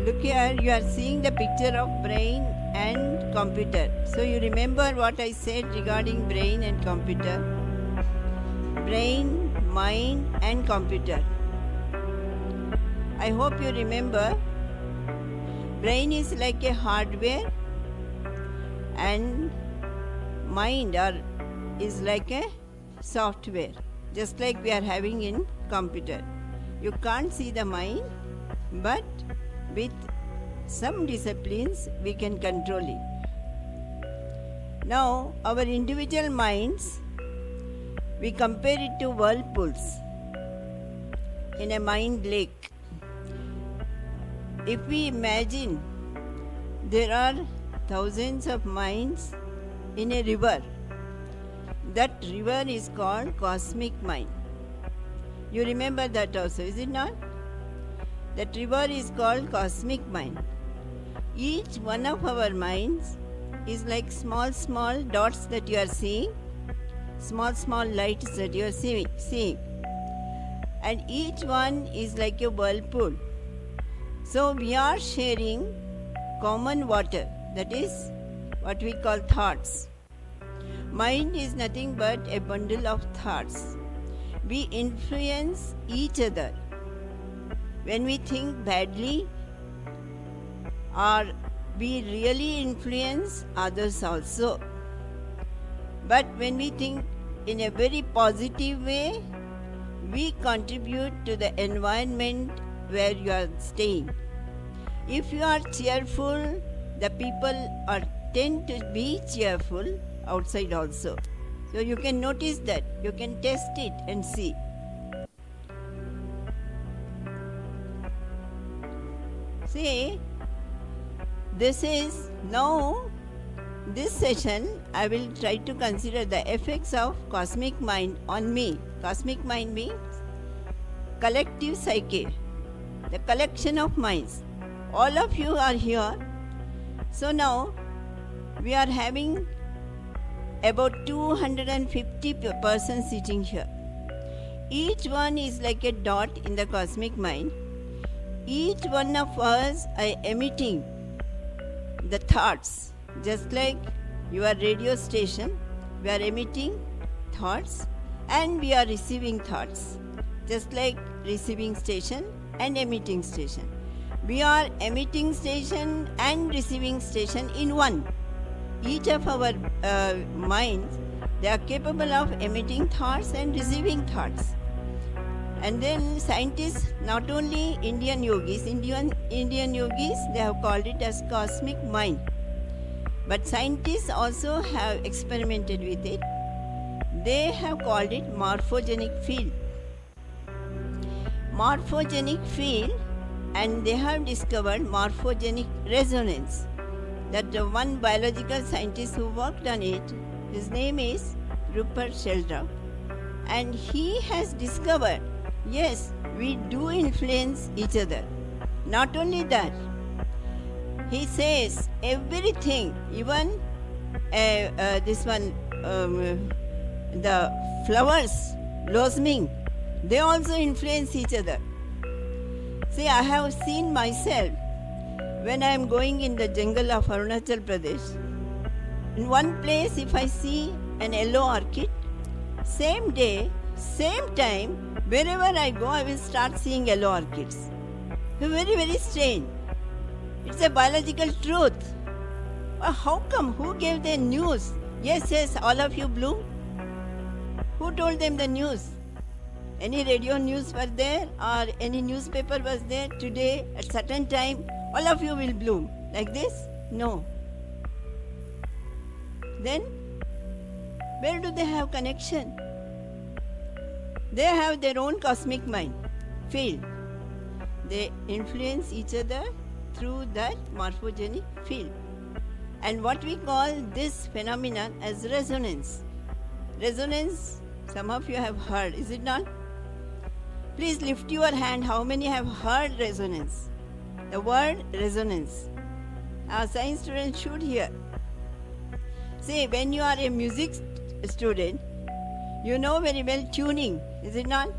Look here, you are seeing the picture of brain and computer. So you remember what I said regarding brain and computer. Brain, mind and computer. I hope you remember. Brain is like a hardware and mind is like a software, just like we are having in computer. You can't see the mind, but with some disciplines we can control it. Now our individual minds, we compare it to whirlpools in a mind lake. If we imagine there are thousands of minds in a river, that river is called cosmic mind. You remember that also, is it not? That river is called cosmic mind. Each one of our minds is like small dots that you are seeing, small lights that you are seeing. And each one is like a whirlpool. So we are sharing common water, that is what we call thoughts. Mind is nothing but a bundle of thoughts. We influence each other. When we think badly, or we really influence others also. But when we think in a very positive way, we contribute to the environment where you are staying. If you are cheerful, the people tend to be cheerful outside also. So you can notice that, you can test it and see. See, this session I will try to consider the effects of cosmic mind on me. Cosmic mind means collective psyche, the collection of minds. All of you are here. So now we are having about 250 persons sitting here. Each one is like a dot in the cosmic mind. Each one of us are emitting the thoughts, just like your radio station. We are emitting thoughts and we are receiving thoughts, just like receiving station and emitting station. We are emitting station and receiving station in one. Each of our minds, they are capable of emitting thoughts and receiving thoughts. And then scientists, not only Indian yogis, they have called it as cosmic mind. But scientists also have experimented with it. They have called it morphogenic field. Morphogenic field, and they have discovered morphogenic resonance. That the one biological scientist who worked on it, his name is Rupert Sheldrake, and he has discovered, yes, we do influence each other. Not only that, he says everything, even the flowers blossoming, they also influence each other. See, I have seen myself when I am going in the jungle of Arunachal Pradesh. In one place, if I see an yellow orchid, same day, same time, wherever I go, I will start seeing yellow orchids. Very strange. It's a biological truth. How come? Who gave the news? Yes, all of you bloom. Who told them the news? Any radio news was there or any newspaper was there today at certain time? All of you will bloom like this? No. Then, where do they have connection? They have their own cosmic mind, field. They influence each other through that morphogenic field. And what we call this phenomenon as resonance. Resonance, some of you have heard, is it not? Please lift your hand, how many have heard resonance? The word resonance. Our science students should hear. See, when you are a music student, you know very well tuning, is it not?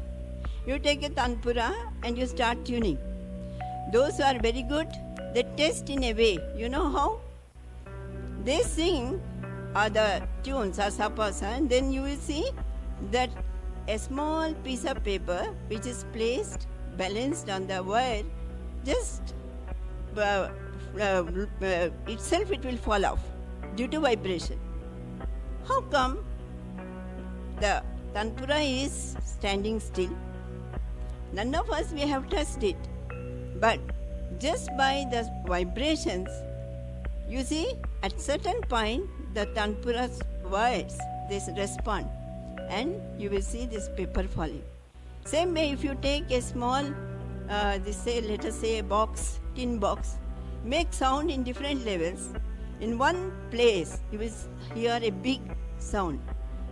You take a tanpura and you start tuning. Those who are very good They test in a way. You know how? They sing the tunes, asapasa, and then you will see that a small piece of paper which is placed, balanced on the wire, just itself it will fall off due to vibration. How come? The tanpura is standing still. None of us we have touched it, but just by the vibrations, you see, at certain point the tanpura's wires they respond, and you will see this paper falling. Same way, if you take a small, let us say a box, tin box, make sound in different levels. In one place, you will hear a big sound.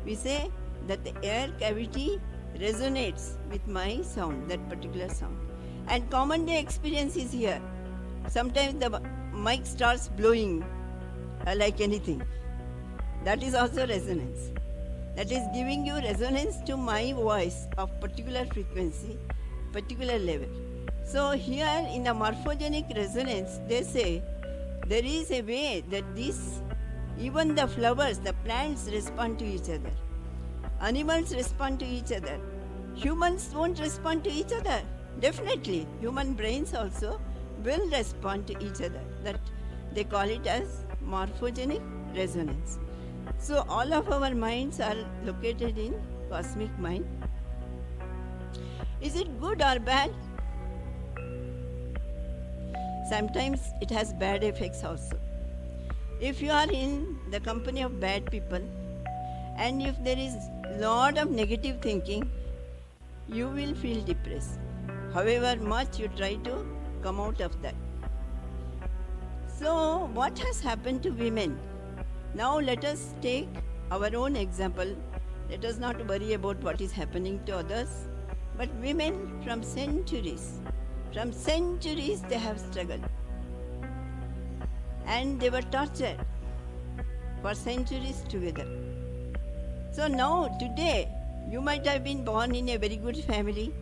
We say that the air cavity resonates with my sound, that particular sound. And common day experience is here. Sometimes the mic starts blowing like anything. That is also resonance. That is giving you resonance to my voice of particular frequency, particular level. So here in the morphogenic resonance, they say there is a way that even the flowers, the plants respond to each other. Animals respond to each other. Humans won't respond to each other. Definitely, human brains also will respond to each other. That they call it as morphogenic resonance. So all of our minds are located in cosmic mind. Is it good or bad? Sometimes it has bad effects also. If you are in the company of bad people, and if there is lot of negative thinking, you will feel depressed. However much you try to come out of that. So what has happened to women? Now let us take our own example. Let us not worry about what is happening to others. But women from centuries they have struggled. And they were tortured for centuries together. So now today, you might have been born in a very good family,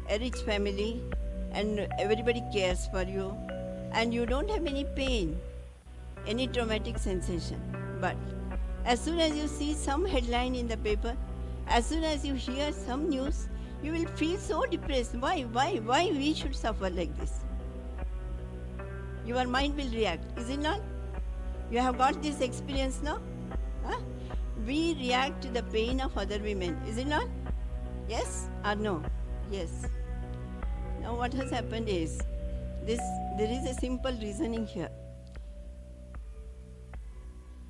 a rich family, and everybody cares for you, and you don't have any pain, any traumatic sensation. But as soon as you see some headline in the paper, as soon as you hear some news, you will feel so depressed. Why we should suffer like this? Your mind will react, is it not? You have got this experience now? Huh? We react to the pain of other women, is it not? Yes or no? Yes. Now what has happened is, there is a simple reasoning here.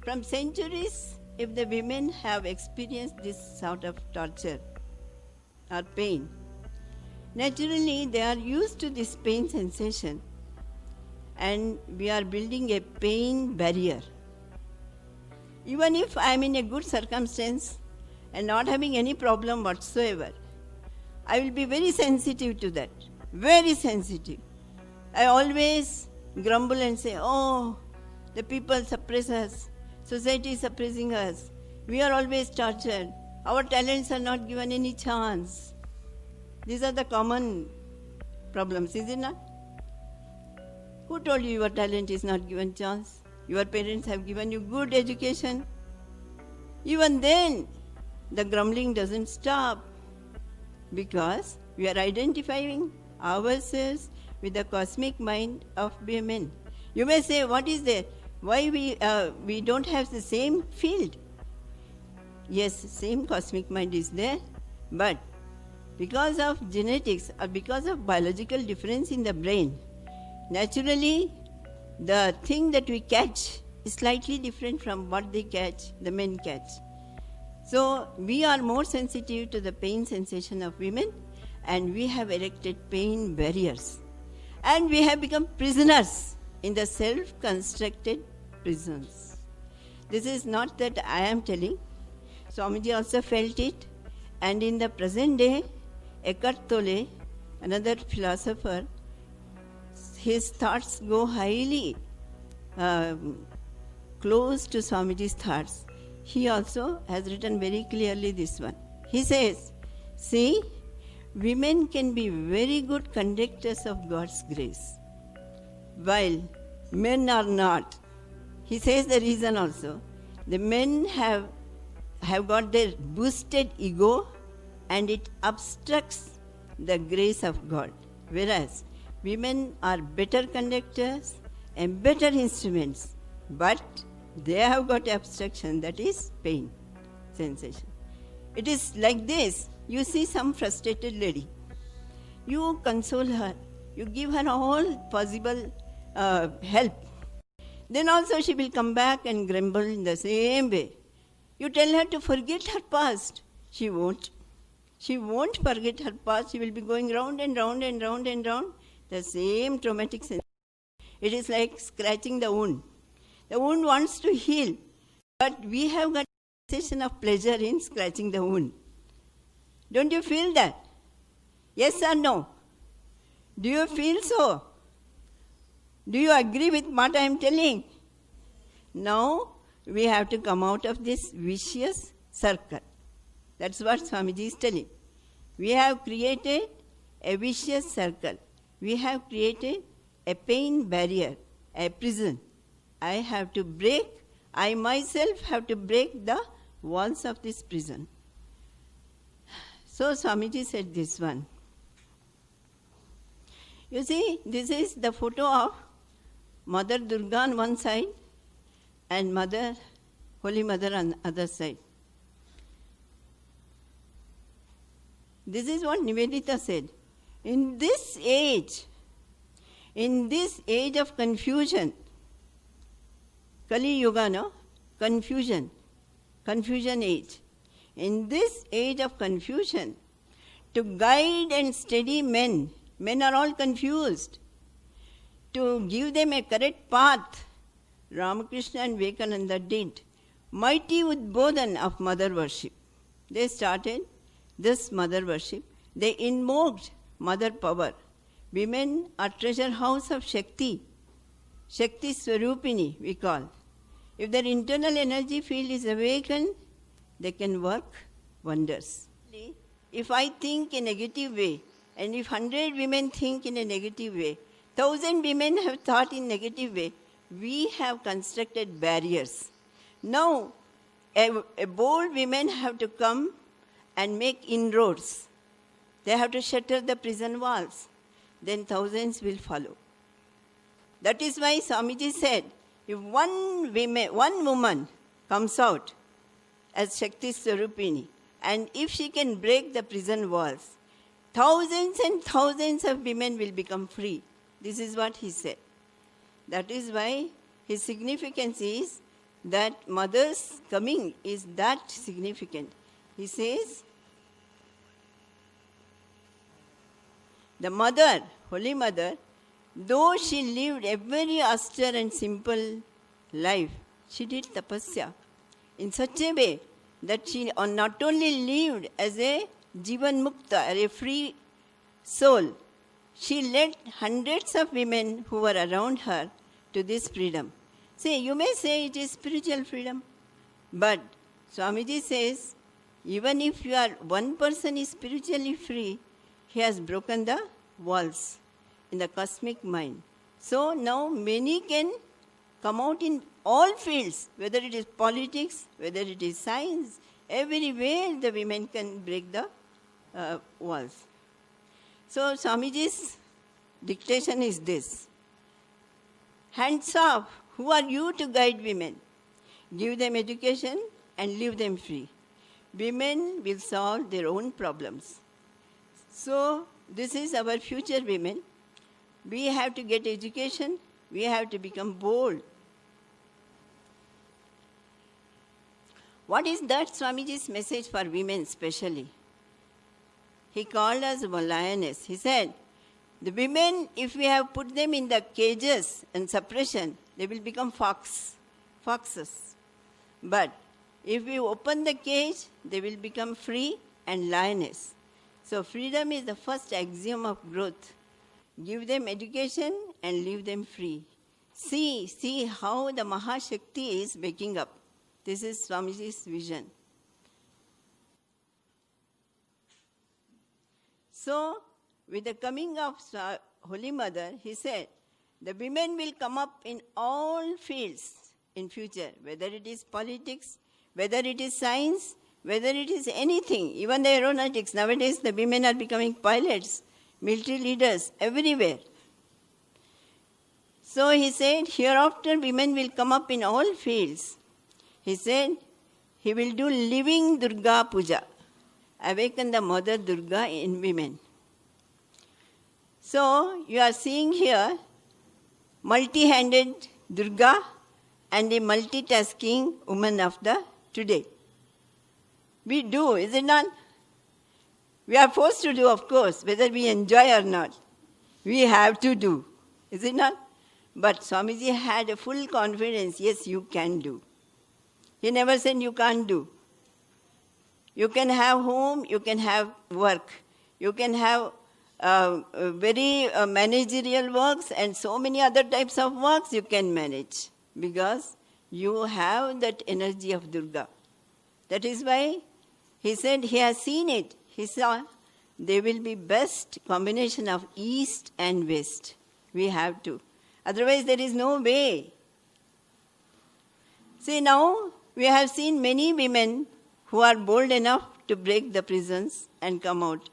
From centuries, if the women have experienced this sort of torture or pain, naturally they are used to this pain sensation, and we are building a pain barrier. Even if I am in a good circumstance and not having any problem whatsoever, I will be very sensitive to that. Very sensitive. I always grumble and say, oh, the people suppress us. Society is suppressing us. We are always tortured. Our talents are not given any chance. These are the common problems, is it not? Who told you your talent is not given chance? Your parents have given you good education. Even then, the grumbling doesn't stop, because we are identifying ourselves with the cosmic mind of women. You may say, what is there? Why we don't have the same field? Yes, same cosmic mind is there, but because of genetics or because of biological difference in the brain, naturally the thing that we catch is slightly different from what they catch, the men catch. So we are more sensitive to the pain sensation of women, and we have erected pain barriers. And we have become prisoners in the self-constructed prisons. This is not that I am telling. Swamiji also felt it. And in the present day, Eckhart Tolle, another philosopher, his thoughts go highly close to Swamiji's thoughts. He also has written very clearly this one. He says, see, women can be very good conductors of God's grace. while men are not. He says the reason also. The men have got their boosted ego and it obstructs the grace of God. Whereas women are better conductors and better instruments, but they have got obstruction, that is pain, sensation. It is like this. You see some frustrated lady. You console her. You give her all possible help. Then also she will come back and grumble in the same way. You tell her to forget her past. She won't. She won't forget her past. She will be going round and round and round and round. The same traumatic sensation. It is like scratching the wound. The wound wants to heal. But we have got a sensation of pleasure in scratching the wound. Don't you feel that? Yes or no? Do you feel so? Do you agree with what I am telling? Now we have to come out of this vicious circle. That's what Swamiji is telling. We have created a vicious circle. We have created a pain barrier, a prison. I myself have to break the walls of this prison. So Swamiji said this one. You see, this is the photo of Mother Durga on one side and Holy Mother on the other side. This is what Nivedita said. In this age of confusion, Kali Yuga, no? Confusion age. In this age of confusion, to guide and steady men are all confused. To give them a correct path, Ramakrishna and Vivekananda did mighty Udbodhan of mother worship. They started this mother worship. They invoked mother power. Women are treasure house of Shakti. Shakti Swarupini, we call. If their internal energy field is awakened, they can work wonders. If I think in a negative way, and if 100 women think in a negative way, 1,000 women have thought in negative way, we have constructed barriers. Now, a bold women have to come and make inroads. They have to shatter the prison walls. Then thousands will follow. That is why Swamiji said, if one woman comes out as Shakti Swarupini, and if she can break the prison walls, thousands and thousands of women will become free. This is what he said. That is why his significance is that mother's coming is that significant. He says, the mother, Holy Mother, though she lived a very austere and simple life, she did tapasya in such a way that she not only lived as a Jivan Mukta, a free soul, she led hundreds of women who were around her to this freedom. See, you may say it is spiritual freedom, but Swamiji says, even if one person is spiritually free, he has broken the walls in the cosmic mind. So now many can come out in all fields, whether it is politics, whether it is science, everywhere the women can break the walls. So Swamiji's dictation is this. Hands off, who are you to guide women? Give them education and leave them free. Women will solve their own problems. So this is our future women. We have to get education. We have to become bold. What is that Swamiji's message for women especially? He called us a lioness. He said, the women, if we have put them in the cages and suppression, they will become foxes. But if we open the cage, they will become free and lioness. So freedom is the first axiom of growth. Give them education and leave them free. See how the Mahashakti is waking up. This is Swamiji's vision. So, with the coming of Holy Mother, he said, The women will come up in all fields in future, whether it is politics, whether it is science, whether it is anything, even the aeronautics. Nowadays, the women are becoming pilots, military leaders, everywhere. So he said, hereafter women will come up in all fields. He said, he will do living Durga Puja, awaken the Mother Durga in women. So you are seeing here multi-handed Durga and a multitasking woman of the today. We do, is it not? We are forced to do, of course, whether we enjoy or not. We have to do, is it not? But Swamiji had a full confidence, yes, you can do. He never said you can't do. You can have home, you can have work. You can have very managerial works and so many other types of works you can manage because you have that energy of Durga. That is why he said he has seen it. He saw there will be best combination of east and west. We have to. Otherwise there is no way. See, now we have seen many women who are bold enough to break the prisons and come out.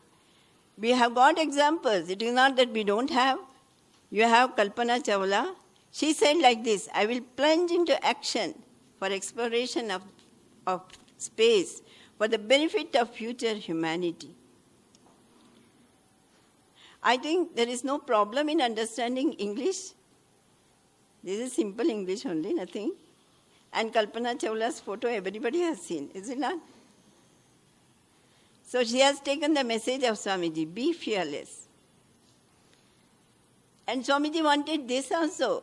We have got examples. It is not that we don't have. You have Kalpana Chawla. She said like this, I will plunge into action for exploration of space for the benefit of future humanity. I think there is no problem in understanding English. This is simple English only, nothing. And Kalpana Chawla's photo everybody has seen, is it not? So she has taken the message of Swamiji, be fearless. And Swamiji wanted this also.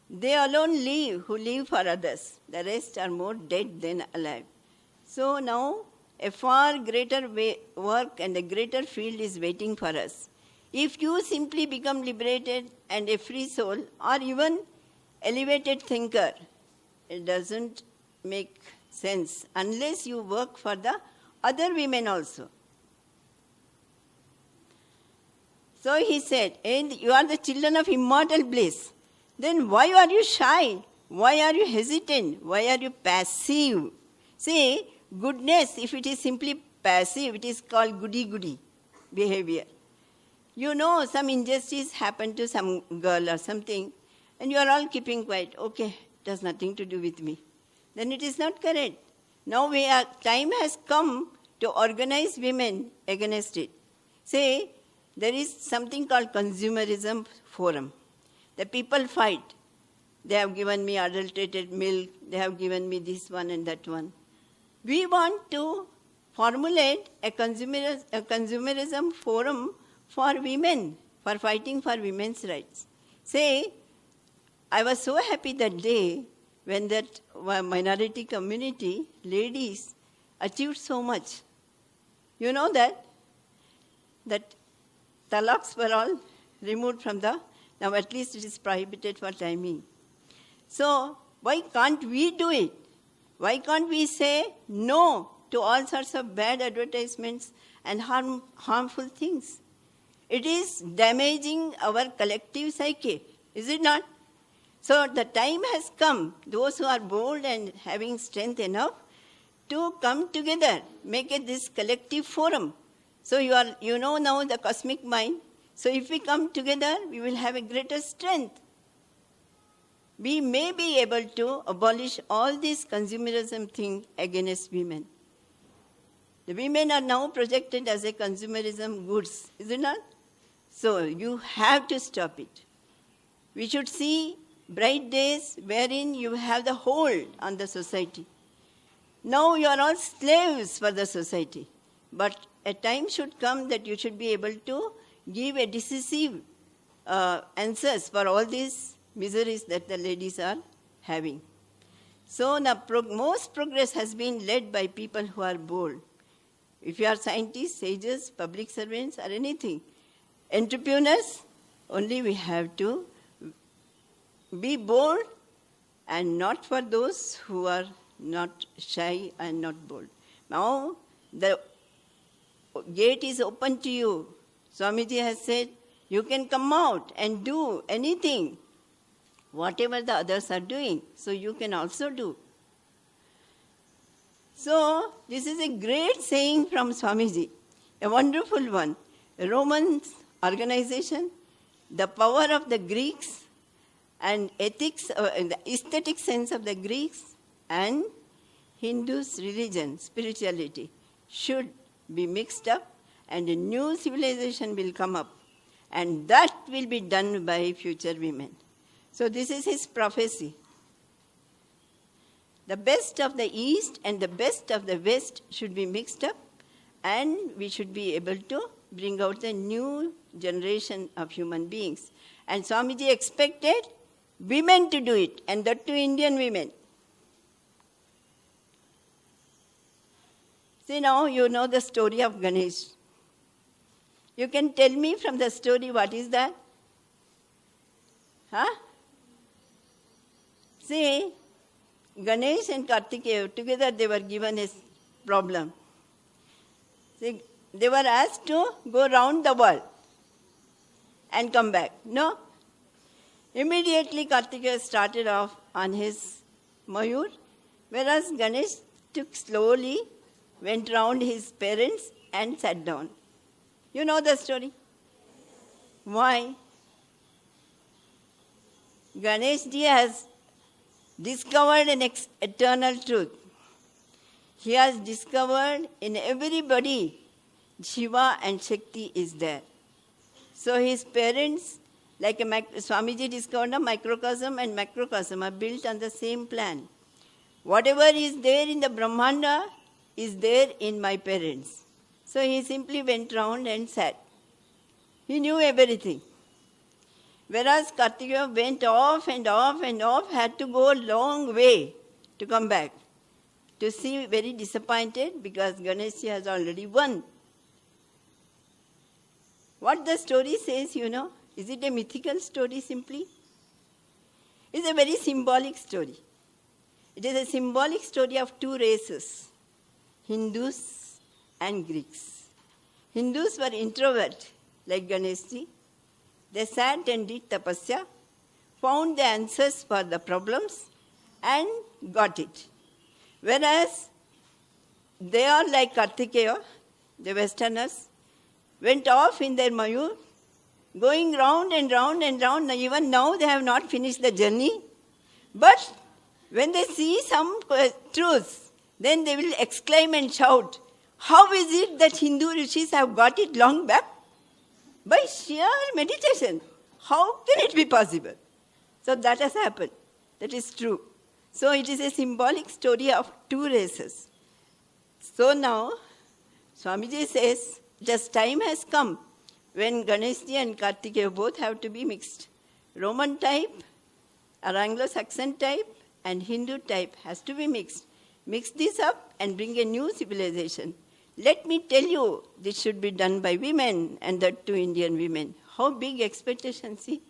They alone live who live for others. The rest are more dead than alive. So now a far greater work and a greater field is waiting for us. If you simply become liberated and a free soul or even elevated thinker, it doesn't make sense unless you work for the other women also. So he said, and you are the children of immortal bliss. Then why are you shy? Why are you hesitant? Why are you passive? See, goodness, if it is simply passive, it is called goody-goody behavior. You know some injustice happened to some girl or something, and you are all keeping quiet. Okay, it has nothing to do with me. Then it is not correct. Now time has come to organize women against it. Say, there is something called consumerism forum. The people fight. They have given me adulterated milk. They have given me this one and that one. We want to formulate a consumerism forum for women, for fighting for women's rights. Say, I was so happy that day when that minority community, ladies, achieved so much. You know that talaks were all removed from now at least it is prohibited for timing. So why can't we do it? Why can't we say no to all sorts of bad advertisements and harmful things? It is damaging our collective psyche, is it not? So the time has come, those who are bold and having strength enough to come together, make it this collective forum. So you know now the cosmic mind. So if we come together, we will have a greater strength. We may be able to abolish all this consumerism thing against women. The women are now projected as a consumerism goods, is it not? So you have to stop it. We should see bright days wherein you have the hold on the society. Now you are all slaves for the society. But a time should come that you should be able to give a decisive answers for all these miseries that the ladies are having. So the most progress has been led by people who are bold. If you are scientists, sages, public servants, or anything, entrepreneurs, only we have to be bold and not for those who are not shy and not bold. Now the gate is open to you. Swamiji has said, you can come out and do anything. whatever the others are doing, so you can also do. So, this is a great saying from Swamiji, a wonderful one. A Roman organization, the power of the Greeks, and ethics, the aesthetic sense of the Greeks, and Hindus' religion, spirituality, should be mixed up, and a new civilization will come up. And that will be done by future women. So this is his prophecy. The best of the East and the best of the West should be mixed up, and we should be able to bring out a new generation of human beings. And Swamiji expected women to do it, and that too Indian women. See, now you know the story of Ganesh. You can tell me from the story what is that? Huh? See, Ganesh and Kartikeya, together they were given a problem. See, they were asked to go round the world and come back. No? Immediately Kartikeya started off on his Mayur, whereas Ganesh took slowly, went round his parents and sat down. You know the story? Why? Ganesh ji has discovered an eternal truth. He has discovered in everybody Shiva and Shakti is there. So his parents, like Swamiji discovered, a microcosm and macrocosm are built on the same plan. Whatever is there in the Brahmanda is there in my parents. So he simply went round and sat. He knew everything. Whereas Kartikeya went off and off and off, had to go a long way to come back. To see very disappointed because Ganesh has already won. What the story says, you know, is it a mythical story simply? It's a very symbolic story. It is a symbolic story of two races, Hindus and Greeks. Hindus were introvert, like Ganeshji. They sat and did tapasya, found the answers for the problems, and got it. Whereas they are like Kartikeya, the Westerners, went off in their Mayur, going round and round and round. Even now they have not finished the journey. But when they see some truths, then they will exclaim and shout, how is it that Hindu rishis have got it long back? By sheer meditation. How can it be possible? So that has happened. That is true. So it is a symbolic story of two races. So now, Swamiji says, just time has come when Ganeshji and Kartikeya both have to be mixed. Roman type, or Anglo-Saxon type, and Hindu type has to be mixed. Mix this up and bring a new civilization. Let me tell you, this should be done by women, and that too Indian women. How big expectation, see?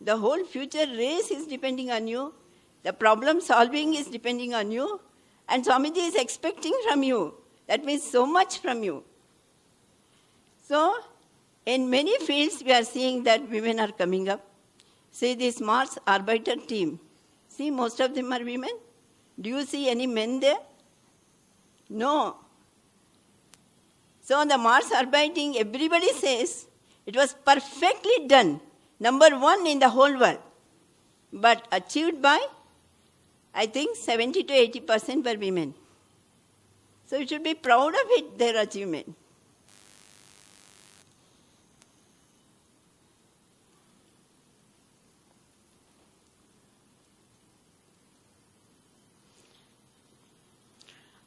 The whole future race is depending on you. The problem solving is depending on you. And Swamiji is expecting from you. That means so much from you. So, in many fields we are seeing that women are coming up. See this Mars Arbiter team. See, most of them are women. Do you see any men there? No. So the Mars orbiting, everybody says, it was perfectly done. Number one in the whole world. But achieved by, I think, 70 to 80% were women. So you should be proud of it, their achievement.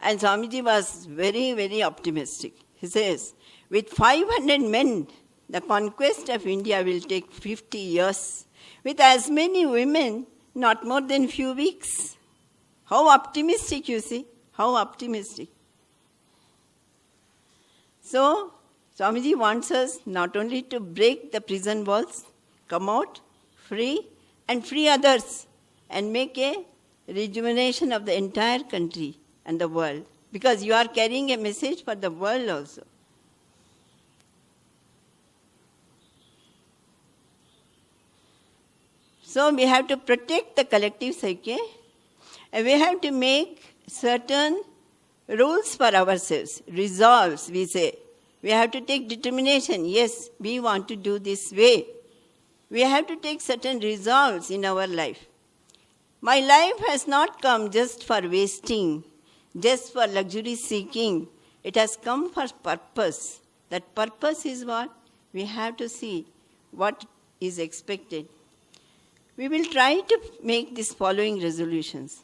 And Swamiji was very, very optimistic. He says, with 500 men, the conquest of India will take 50 years. With as many women, not more than few weeks. How optimistic, you see? How optimistic. So, Swamiji wants us not only to break the prison walls, come out free, and free others, and make a rejuvenation of the entire country and the world. Because you are carrying a message for the world also. So we have to protect the collective psyche, and we have to make certain rules for ourselves, resolves, we say. We have to take determination. Yes, we want to do this way. We have to take certain resolves in our life. My life has not come just for wasting, just for luxury seeking. It has come for purpose. That purpose is what? We have to see what is expected. We will try to make these following resolutions.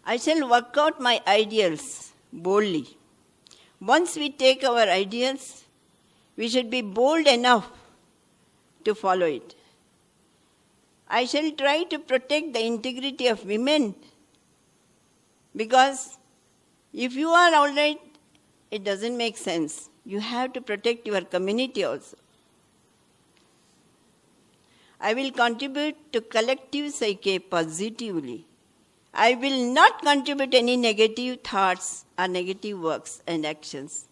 I shall work out my ideals boldly. Once we take our ideals, we should be bold enough to follow it. I shall try to protect the integrity of women, because if you are all right, it doesn't make sense. You have to protect your community also. I will contribute to collective psyche positively. I will not contribute any negative thoughts or negative works and actions.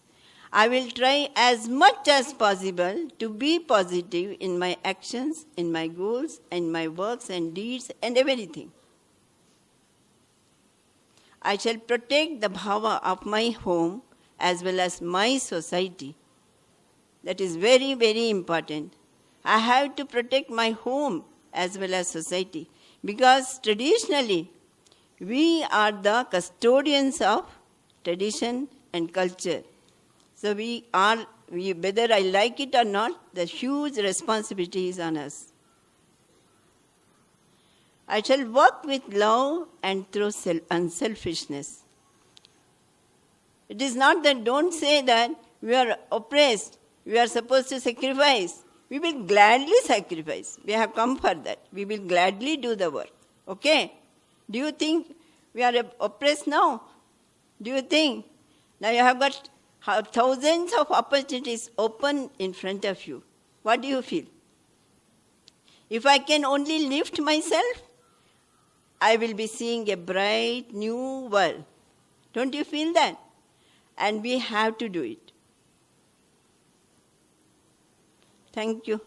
I will try as much as possible to be positive in my actions, in my goals, in my works and deeds and everything. I shall protect the bhava of my home as well as my society. That is very, very important. I have to protect my home as well as society, because traditionally we are the custodians of tradition and culture. So whether I like it or not, the huge responsibility is on us. I shall work with love and through unselfishness. It is not that, don't say that we are oppressed, we are supposed to sacrifice. We will gladly sacrifice. We have come for that. We will gladly do the work. Okay? Do you think we are oppressed now? Do you think? Now you have got thousands of opportunities open in front of you. What do you feel? If I can only lift myself, I will be seeing a bright new world. Don't you feel that? And we have to do it. Thank you.